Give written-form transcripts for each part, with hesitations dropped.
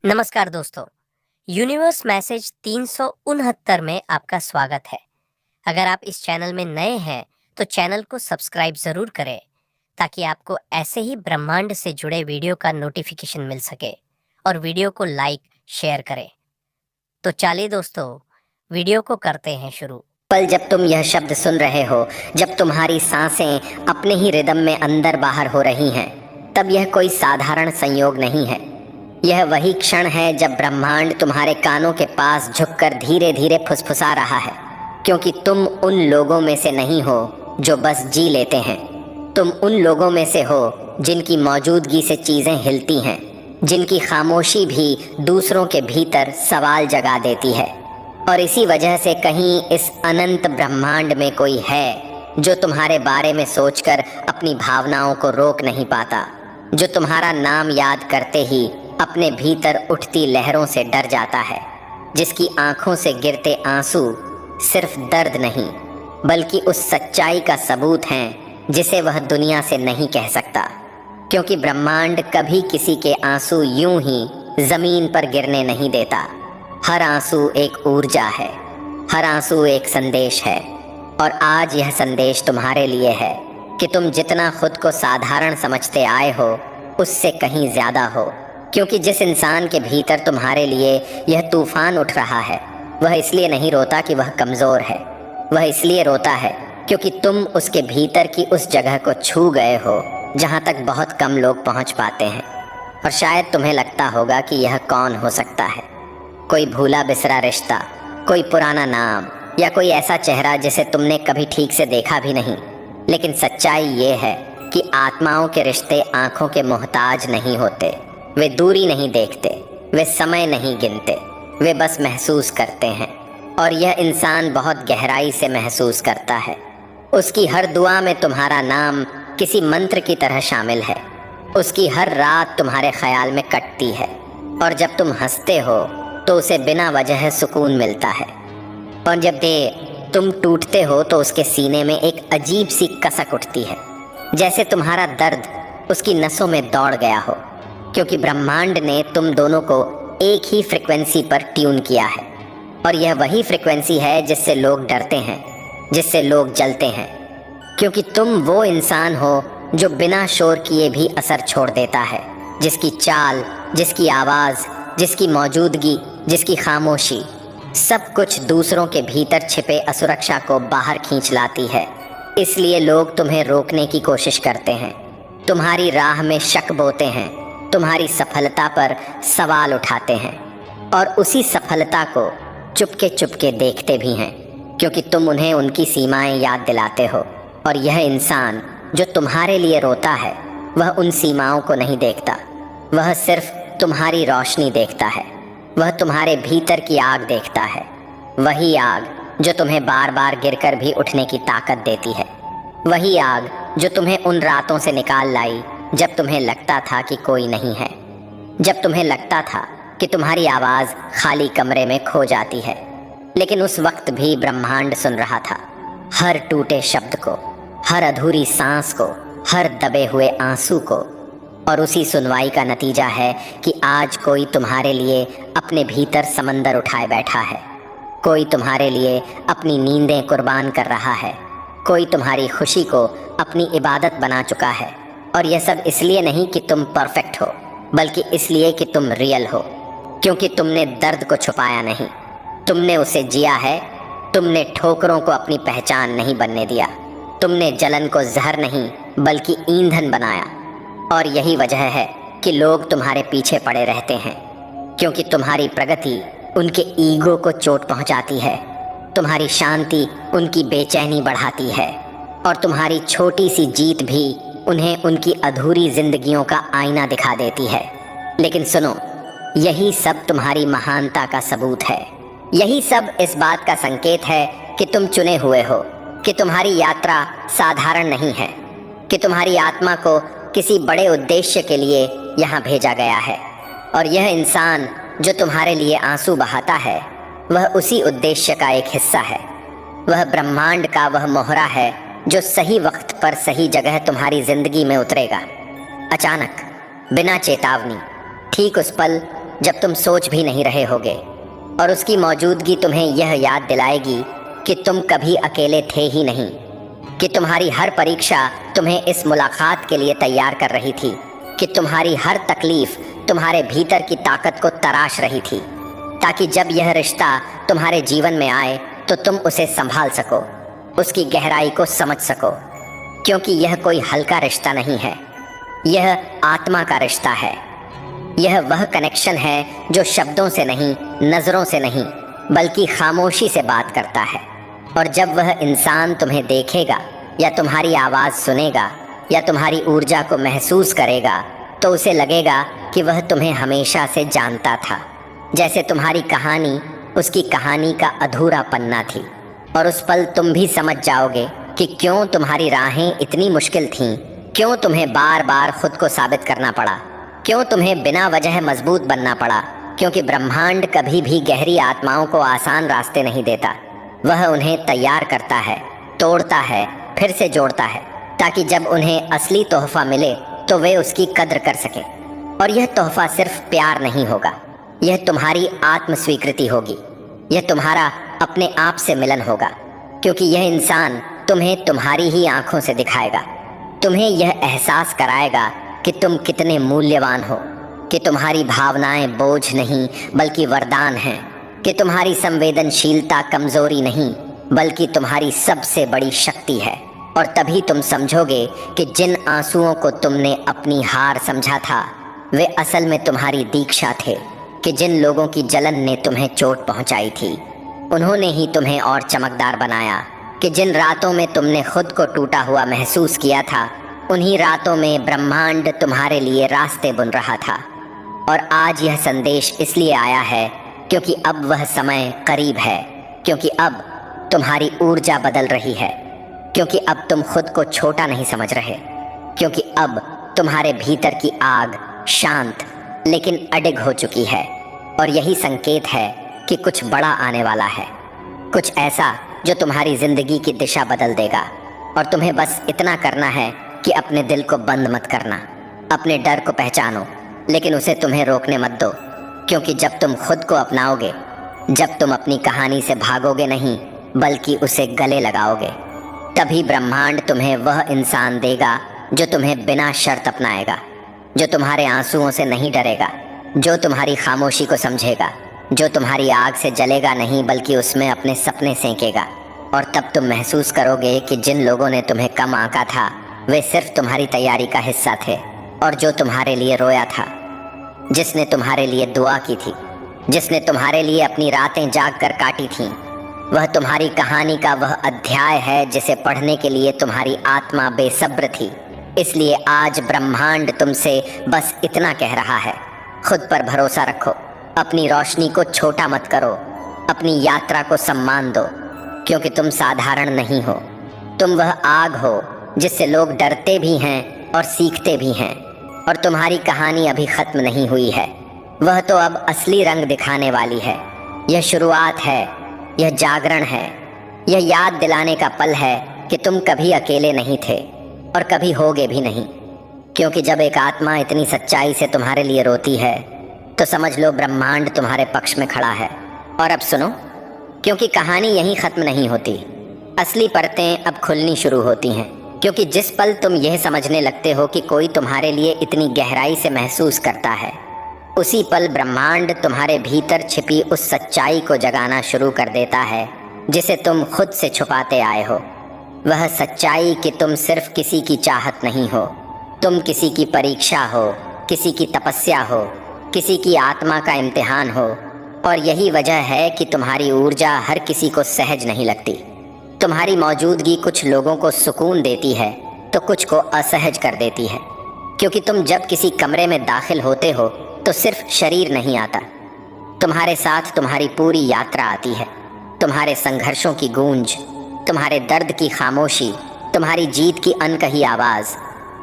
नमस्कार दोस्तों। Universe message 369 में आपका स्वागत है। अगर आप इस चैनल में नए हैं तो चैनल को सब्सक्राइब ज़रूर करें ताकि आपको ऐसे ही ब्रह्मांड से जुड़े वीडियो का नोटिफिकेशन मिल सके और वीडियो को लाइक शेयर करें। तो चलिए दोस्तों, वीडियो को करते हैं शुरू। पल जब तुम यह शब्द सुन रहे हो, जब तुम्हारी सांसें अपने ही रिदम में अंदर बाहर हो रही हैं, तब यह कोई साधारण संयोग नहीं है। यह वही क्षण है जब ब्रह्मांड तुम्हारे कानों के पास झुककर धीरे धीरे फुसफुसा रहा है, क्योंकि तुम उन लोगों में से नहीं हो जो बस जी लेते हैं। तुम उन लोगों में से हो जिनकी मौजूदगी से चीज़ें हिलती हैं, जिनकी खामोशी भी दूसरों के भीतर सवाल जगा देती है। और इसी वजह से कहीं इस अनंत ब्रह्मांड में कोई है जो तुम्हारे बारे में सोचकर अपनी भावनाओं को रोक नहीं पाता, जो तुम्हारा नाम याद करते ही अपने भीतर उठती लहरों से डर जाता है, जिसकी आंखों से गिरते आंसू सिर्फ दर्द नहीं बल्कि उस सच्चाई का सबूत हैं जिसे वह दुनिया से नहीं कह सकता। क्योंकि ब्रह्मांड कभी किसी के आंसू यूं ही जमीन पर गिरने नहीं देता। हर आंसू एक ऊर्जा है, हर आंसू एक संदेश है। और आज यह संदेश तुम्हारे लिए है कि तुम जितना खुद को साधारण समझते आए हो उससे कहीं ज़्यादा हो। क्योंकि जिस इंसान के भीतर तुम्हारे लिए यह तूफान उठ रहा है, वह इसलिए नहीं रोता कि वह कमज़ोर है, वह इसलिए रोता है क्योंकि तुम उसके भीतर की उस जगह को छू गए हो जहाँ तक बहुत कम लोग पहुँच पाते हैं। और शायद तुम्हें लगता होगा कि यह कौन हो सकता है, कोई भूला बिसरा रिश्ता, कोई पुराना नाम, या कोई ऐसा चेहरा जिसे तुमने कभी ठीक से देखा भी नहीं। लेकिन सच्चाई ये है कि आत्माओं के रिश्ते आंखों के मोहताज नहीं होते। वे दूरी नहीं देखते, वे समय नहीं गिनते, वे बस महसूस करते हैं। और यह इंसान बहुत गहराई से महसूस करता है। उसकी हर दुआ में तुम्हारा नाम किसी मंत्र की तरह शामिल है। उसकी हर रात तुम्हारे ख्याल में कटती है। और जब तुम हंसते हो तो उसे बिना वजह सुकून मिलता है। और जब तुम टूटते हो तो उसके सीने में एक अजीब सी कसक उठती है, जैसे तुम्हारा दर्द उसकी नसों में दौड़ गया हो। क्योंकि ब्रह्मांड ने तुम दोनों को एक ही फ्रिक्वेंसी पर ट्यून किया है। और यह वही फ्रिक्वेंसी है जिससे लोग डरते हैं, जिससे लोग जलते हैं। क्योंकि तुम वो इंसान हो जो बिना शोर किए भी असर छोड़ देता है, जिसकी चाल, जिसकी आवाज़, जिसकी मौजूदगी, जिसकी खामोशी, सब कुछ दूसरों के भीतर छिपे असुरक्षा को बाहर खींच लाती है। इसलिए लोग तुम्हें रोकने की कोशिश करते हैं, तुम्हारी राह में शक बोते हैं, तुम्हारी सफलता पर सवाल उठाते हैं। और उसी सफलता को चुपके चुपके देखते भी हैं, क्योंकि तुम उन्हें उनकी सीमाएं याद दिलाते हो। और यह इंसान जो तुम्हारे लिए रोता है, वह उन सीमाओं को नहीं देखता, वह सिर्फ तुम्हारी रोशनी देखता है। वह तुम्हारे भीतर की आग देखता है, वही आग जो तुम्हें बार बार गिरकर भी उठने की ताकत देती है। वही आग जो तुम्हें उन रातों से निकाल लाई जब तुम्हें लगता था कि कोई नहीं है, जब तुम्हें लगता था कि तुम्हारी आवाज़ खाली कमरे में खो जाती है। लेकिन उस वक्त भी ब्रह्मांड सुन रहा था, हर टूटे शब्द को, हर अधूरी सांस को, हर दबे हुए आंसू को। और उसी सुनवाई का नतीजा है कि आज कोई तुम्हारे लिए अपने भीतर समंदर उठाए बैठा है। कोई तुम्हारे लिए अपनी नींदें कुर्बान कर रहा है। कोई तुम्हारी खुशी को अपनी इबादत बना चुका है। और यह सब इसलिए नहीं कि तुम परफेक्ट हो, बल्कि इसलिए कि तुम रियल हो। क्योंकि तुमने दर्द को छुपाया नहीं, तुमने उसे जिया है। तुमने ठोकरों को अपनी पहचान नहीं बनने दिया, तुमने जलन को जहर नहीं बल्कि ईंधन बनाया। और यही वजह है कि लोग तुम्हारे पीछे पड़े रहते हैं, क्योंकि तुम्हारी प्रगति उनके ईगो को चोट पहुंचाती है, तुम्हारी शांति उनकी बेचैनी बढ़ाती है, और तुम्हारी छोटी सी जीत भी उन्हें उनकी अधूरी जिंदगियों का आईना दिखा देती है। लेकिन सुनो, यही सब तुम्हारी महानता का सबूत है। यही सब इस बात का संकेत है कि तुम चुने हुए हो, कि तुम्हारी यात्रा साधारण नहीं है, कि तुम्हारी आत्मा को किसी बड़े उद्देश्य के लिए यहाँ भेजा गया है। और यह इंसान जो तुम्हारे लिए आंसू बहाता है, वह उसी उद्देश्य का एक हिस्सा है। वह ब्रह्मांड का वह मोहरा है जो सही वक्त पर सही जगह तुम्हारी जिंदगी में उतरेगा। अचानक, बिना चेतावनी, ठीक उस पल जब तुम सोच भी नहीं रहे होगे, और उसकी मौजूदगी तुम्हें यह याद दिलाएगी कि तुम कभी अकेले थे ही नहीं, कि तुम्हारी हर परीक्षा तुम्हें इस मुलाकात के लिए तैयार कर रही थी, कि तुम्हारी हर तकलीफ तुम्हारे भीतर की ताकत को तराश रही थी, ताकि जब यह रिश्ता तुम्हारे जीवन में आए तो तुम उसे संभाल सको, उसकी गहराई को समझ सको। क्योंकि यह कोई हल्का रिश्ता नहीं है, यह आत्मा का रिश्ता है। यह वह कनेक्शन है जो शब्दों से नहीं, नज़रों से नहीं, बल्कि खामोशी से बात करता है। और जब वह इंसान तुम्हें देखेगा या तुम्हारी आवाज़ सुनेगा या तुम्हारी ऊर्जा को महसूस करेगा तो उसे लगेगा कि वह तुम्हें हमेशा से जानता था, जैसे तुम्हारी कहानी उसकी कहानी का अधूरा पन्ना थी। और उस पल तुम भी समझ जाओगे कि क्यों तुम्हारी राहें इतनी मुश्किल थीं, क्यों तुम्हें बार बार खुद को साबित करना पड़ा, क्यों तुम्हें बिना वजह मजबूत बनना पड़ा। क्योंकि ब्रह्मांड कभी भी गहरी आत्माओं को आसान रास्ते नहीं देता। वह उन्हें तैयार करता है, तोड़ता है, फिर से जोड़ता है, ताकि जब उन्हें असली तोहफा मिले तो वे उसकी कद्र कर सकें। और यह तोहफा सिर्फ प्यार नहीं होगा, यह तुम्हारी आत्म स्वीकृति होगी, यह तुम्हारा अपने आप से मिलन होगा। क्योंकि यह इंसान तुम्हें तुम्हारी ही आंखों से दिखाएगा, तुम्हें यह एहसास कराएगा कि तुम कितने मूल्यवान हो, कि तुम्हारी भावनाएं बोझ नहीं बल्कि वरदान हैं, कि तुम्हारी संवेदनशीलता कमजोरी नहीं बल्कि तुम्हारी सबसे बड़ी शक्ति है। और तभी तुम समझोगे कि जिन आंसुओं को तुमने अपनी हार समझा था वे असल में तुम्हारी दीक्षा थे, कि जिन लोगों की जलन ने तुम्हें चोट पहुंचाई थी उन्होंने ही तुम्हें और चमकदार बनाया, कि जिन रातों में तुमने खुद को टूटा हुआ महसूस किया था उन्हीं रातों में ब्रह्मांड तुम्हारे लिए रास्ते बुन रहा था। और आज यह संदेश इसलिए आया है क्योंकि अब वह समय करीब है, क्योंकि अब तुम्हारी ऊर्जा बदल रही है, क्योंकि अब तुम खुद को छोटा नहीं समझ रहे, क्योंकि अब तुम्हारे भीतर की आग शांत लेकिन अडिग हो चुकी है। और यही संकेत है कि कुछ बड़ा आने वाला है, कुछ ऐसा जो तुम्हारी जिंदगी की दिशा बदल देगा। और तुम्हें बस इतना करना है कि अपने दिल को बंद मत करना, अपने डर को पहचानो लेकिन उसे तुम्हें रोकने मत दो। क्योंकि जब तुम खुद को अपनाओगे, जब तुम अपनी कहानी से भागोगे नहीं बल्कि उसे गले लगाओगे, तभी ब्रह्मांड तुम्हें वह इंसान देगा जो तुम्हें बिना शर्त अपनाएगा, जो तुम्हारे आंसुओं से नहीं डरेगा, जो तुम्हारी खामोशी को समझेगा, जो तुम्हारी आग से जलेगा नहीं बल्कि उसमें अपने सपने सेंकेगा। और तब तुम महसूस करोगे कि जिन लोगों ने तुम्हें कम आंका था वे सिर्फ तुम्हारी तैयारी का हिस्सा थे, और जो तुम्हारे लिए रोया था, जिसने तुम्हारे लिए दुआ की थी, जिसने तुम्हारे लिए अपनी रातें जाग कर काटी थीं, वह तुम्हारी कहानी का वह अध्याय है जिसे पढ़ने के लिए तुम्हारी आत्मा बेसब्र थी। इसलिए आज ब्रह्मांड तुमसे बस इतना कह रहा है, खुद पर भरोसा रखो, अपनी रोशनी को छोटा मत करो, अपनी यात्रा को सम्मान दो। क्योंकि तुम साधारण नहीं हो, तुम वह आग हो जिससे लोग डरते भी हैं और सीखते भी हैं। और तुम्हारी कहानी अभी खत्म नहीं हुई है, वह तो अब असली रंग दिखाने वाली है। यह शुरुआत है, यह जागरण है, यह याद दिलाने का पल है कि तुम कभी अकेले नहीं थे और कभी होगे भी नहीं। क्योंकि जब एक आत्मा इतनी सच्चाई से तुम्हारे लिए रोती है तो समझ लो ब्रह्मांड तुम्हारे पक्ष में खड़ा है। और अब सुनो, क्योंकि कहानी यहीं खत्म नहीं होती, असली परतें अब खुलनी शुरू होती हैं। क्योंकि जिस पल तुम यह समझने लगते हो कि कोई तुम्हारे लिए इतनी गहराई से महसूस करता है, उसी पल ब्रह्मांड तुम्हारे भीतर छिपी उस सच्चाई को जगाना शुरू कर देता है जिसे तुम खुद से छुपाते आए हो। वह सच्चाई कि तुम सिर्फ किसी की चाहत नहीं हो, तुम किसी की परीक्षा हो, किसी की तपस्या हो, किसी की आत्मा का इम्तिहान हो। और यही वजह है कि तुम्हारी ऊर्जा हर किसी को सहज नहीं लगती। तुम्हारी मौजूदगी कुछ लोगों को सुकून देती है तो कुछ को असहज कर देती है। क्योंकि तुम जब किसी कमरे में दाखिल होते हो तो सिर्फ शरीर नहीं आता, तुम्हारे साथ तुम्हारी पूरी यात्रा आती है। तुम्हारे संघर्षों की गूंज, तुम्हारे दर्द की खामोशी, तुम्हारी जीत की अनकही आवाज़।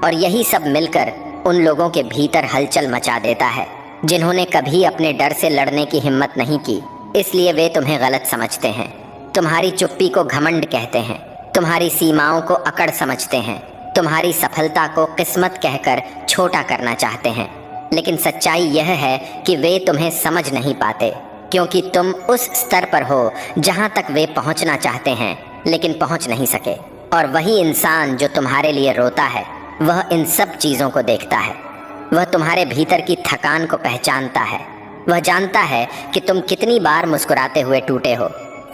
और यही सब मिलकर उन लोगों के भीतर हलचल मचा देता है जिन्होंने कभी अपने डर से लड़ने की हिम्मत नहीं की। इसलिए वे तुम्हें गलत समझते हैं, तुम्हारी चुप्पी को घमंड कहते हैं, तुम्हारी सीमाओं को अकड़ समझते हैं, तुम्हारी सफलता को किस्मत कहकर छोटा करना चाहते हैं। लेकिन सच्चाई यह है कि वे तुम्हें समझ नहीं पाते, क्योंकि तुम उस स्तर पर हो जहां तक वे पहुंचना चाहते हैं लेकिन पहुंच नहीं सके। और वही इंसान जो तुम्हारे लिए रोता है, वह इन सब चीज़ों को देखता है। वह तुम्हारे भीतर की थकान को पहचानता है। वह जानता है कि तुम कितनी बार मुस्कुराते हुए टूटे हो,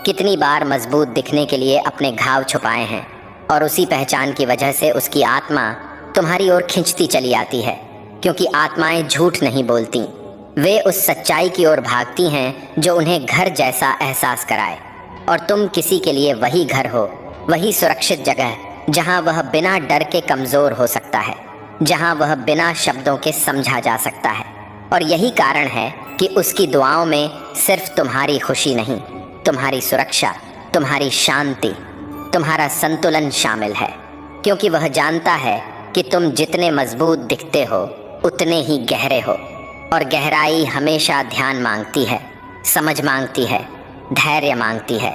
कितनी बार मजबूत दिखने के लिए अपने घाव छुपाए हैं, और उसी पहचान की वजह से उसकी आत्मा तुम्हारी ओर खिंचती चली आती है, क्योंकि आत्माएं झूठ नहीं बोलती। वे उस सच्चाई की ओर भागती हैं जो उन्हें घर जैसा एहसास कराए, और तुम किसी के लिए वही घर हो, वही सुरक्षित जगह जहां वह बिना डर के कमज़ोर हो सकता है, जहां वह बिना शब्दों के समझा जा सकता है। और यही कारण है कि उसकी दुआओं में सिर्फ तुम्हारी खुशी नहीं, तुम्हारी सुरक्षा, तुम्हारी शांति, तुम्हारा संतुलन शामिल है, क्योंकि वह जानता है कि तुम जितने मजबूत दिखते हो उतने ही गहरे हो। और गहराई हमेशा ध्यान मांगती है, समझ मांगती है, धैर्य मांगती है।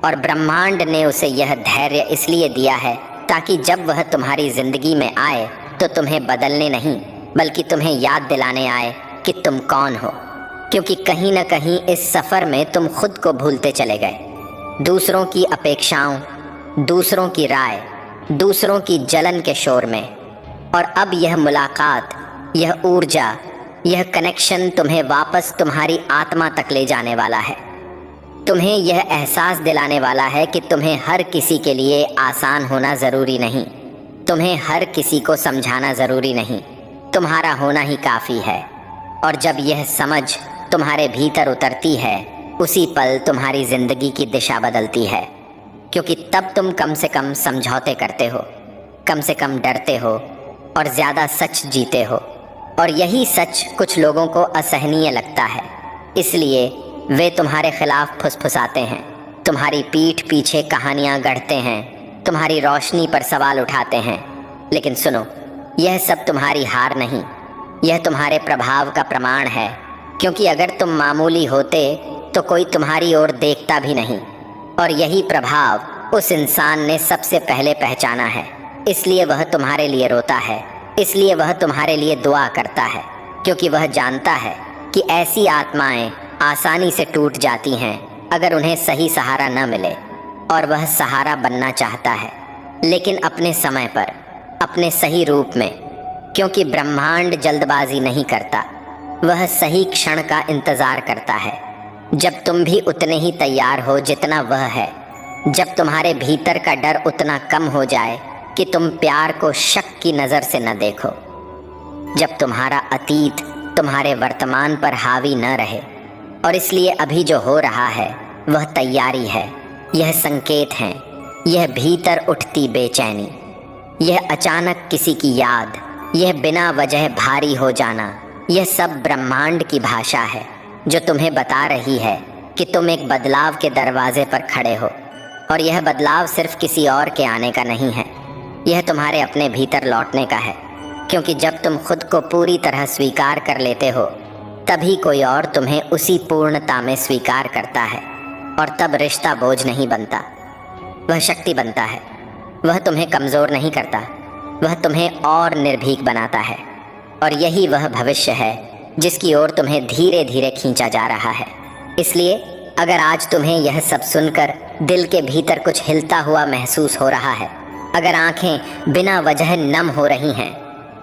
और ब्रह्मांड ने उसे यह धैर्य इसलिए दिया है ताकि जब वह तुम्हारी जिंदगी में आए तो तुम्हें बदलने नहीं, बल्कि तुम्हें याद दिलाने आए कि तुम कौन हो। क्योंकि कहीं न कहीं इस सफ़र में तुम खुद को भूलते चले गए, दूसरों की अपेक्षाओं, दूसरों की राय, दूसरों की जलन के शोर में। और अब यह मुलाकात, यह ऊर्जा, यह कनेक्शन तुम्हें वापस तुम्हारी आत्मा तक ले जाने वाला है। तुम्हें यह एहसास दिलाने वाला है कि तुम्हें हर किसी के लिए आसान होना ज़रूरी नहीं, तुम्हें हर किसी को समझाना ज़रूरी नहीं, तुम्हारा होना ही काफ़ी है। और जब यह समझ तुम्हारे भीतर उतरती है, उसी पल तुम्हारी ज़िंदगी की दिशा बदलती है, क्योंकि तब तुम कम से कम समझौते करते हो, कम से कम डरते हो, और ज़्यादा सच जीते हो। और यही सच कुछ लोगों को असहनीय लगता है, इसलिए वे तुम्हारे खिलाफ फुसफुसाते हैं, तुम्हारी पीठ पीछे कहानियाँ गढ़ते हैं, तुम्हारी रोशनी पर सवाल उठाते हैं। लेकिन सुनो, यह सब तुम्हारी हार नहीं, यह तुम्हारे प्रभाव का प्रमाण है, क्योंकि अगर तुम मामूली होते तो कोई तुम्हारी ओर देखता भी नहीं। और यही प्रभाव उस इंसान ने सबसे पहले पहचाना है, इसलिए वह तुम्हारे लिए रोता है, इसलिए वह तुम्हारे लिए दुआ करता है, क्योंकि वह जानता है कि ऐसी आत्माएं आसानी से टूट जाती हैं अगर उन्हें सही सहारा न मिले। और वह सहारा बनना चाहता है, लेकिन अपने समय पर, अपने सही रूप में, क्योंकि ब्रह्मांड जल्दबाजी नहीं करता, वह सही क्षण का इंतज़ार करता है, जब तुम भी उतने ही तैयार हो जितना वह है, जब तुम्हारे भीतर का डर उतना कम हो जाए कि तुम प्यार को शक की नज़र से न देखो, जब तुम्हारा अतीत तुम्हारे वर्तमान पर हावी न रहे। और इसलिए अभी जो हो रहा है वह तैयारी है, यह संकेत हैं, यह भीतर उठती बेचैनी, यह अचानक किसी की याद, यह बिना वजह भारी हो जाना, यह सब ब्रह्मांड की भाषा है जो तुम्हें बता रही है कि तुम एक बदलाव के दरवाजे पर खड़े हो। और यह बदलाव सिर्फ किसी और के आने का नहीं है, यह तुम्हारे अपने भीतर लौटने का है, क्योंकि जब तुम खुद को पूरी तरह स्वीकार कर लेते हो, तभी कोई और तुम्हें उसी पूर्णता में स्वीकार करता है। और तब रिश्ता बोझ नहीं बनता, वह शक्ति बनता है। वह तुम्हें कमज़ोर नहीं करता, वह तुम्हें और निर्भीक बनाता है। और यही वह भविष्य है जिसकी ओर तुम्हें धीरे धीरे खींचा जा रहा है। इसलिए अगर आज तुम्हें यह सब सुनकर दिल के भीतर कुछ हिलता हुआ महसूस हो रहा है, अगर आंखें बिना वजह नम हो रही हैं,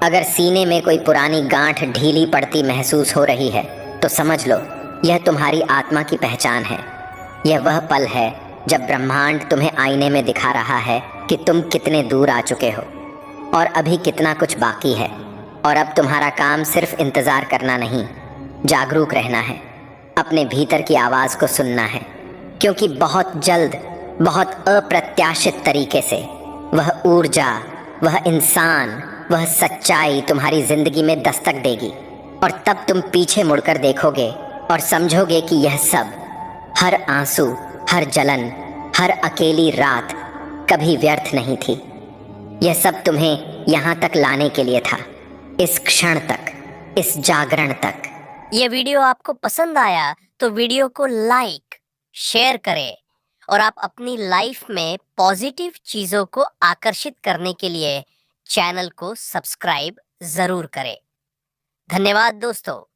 अगर सीने में कोई पुरानी गांठ ढीली पड़ती महसूस हो रही है, तो समझ लो यह तुम्हारी आत्मा की पहचान है। यह वह पल है जब ब्रह्मांड तुम्हें आईने में दिखा रहा है कि तुम कितने दूर आ चुके हो और अभी कितना कुछ बाकी है। और अब तुम्हारा काम सिर्फ इंतज़ार करना नहीं, जागरूक रहना है, अपने भीतर की आवाज़ को सुनना है, क्योंकि बहुत जल्द, बहुत अप्रत्याशित तरीके से वह ऊर्जा, वह इंसान, वह सच्चाई तुम्हारी ज़िंदगी में दस्तक देगी। और तब तुम पीछे मुड़कर देखोगे और समझोगे कि यह सब, हर आंसू, हर जलन, हर अकेली रात कभी व्यर्थ नहीं थी। यह सब तुम्हें यहाँ तक लाने के लिए था, इस क्षण तक, इस जागरण तक। ये वीडियो आपको पसंद आया तो वीडियो को लाइक, शेयर करें और आप अपनी लाइफ में पॉजिटिव चीज़ों को आकर्षित करने के लिए चैनल को सब्सक्राइब ज़रूर करें। धन्यवाद दोस्तों।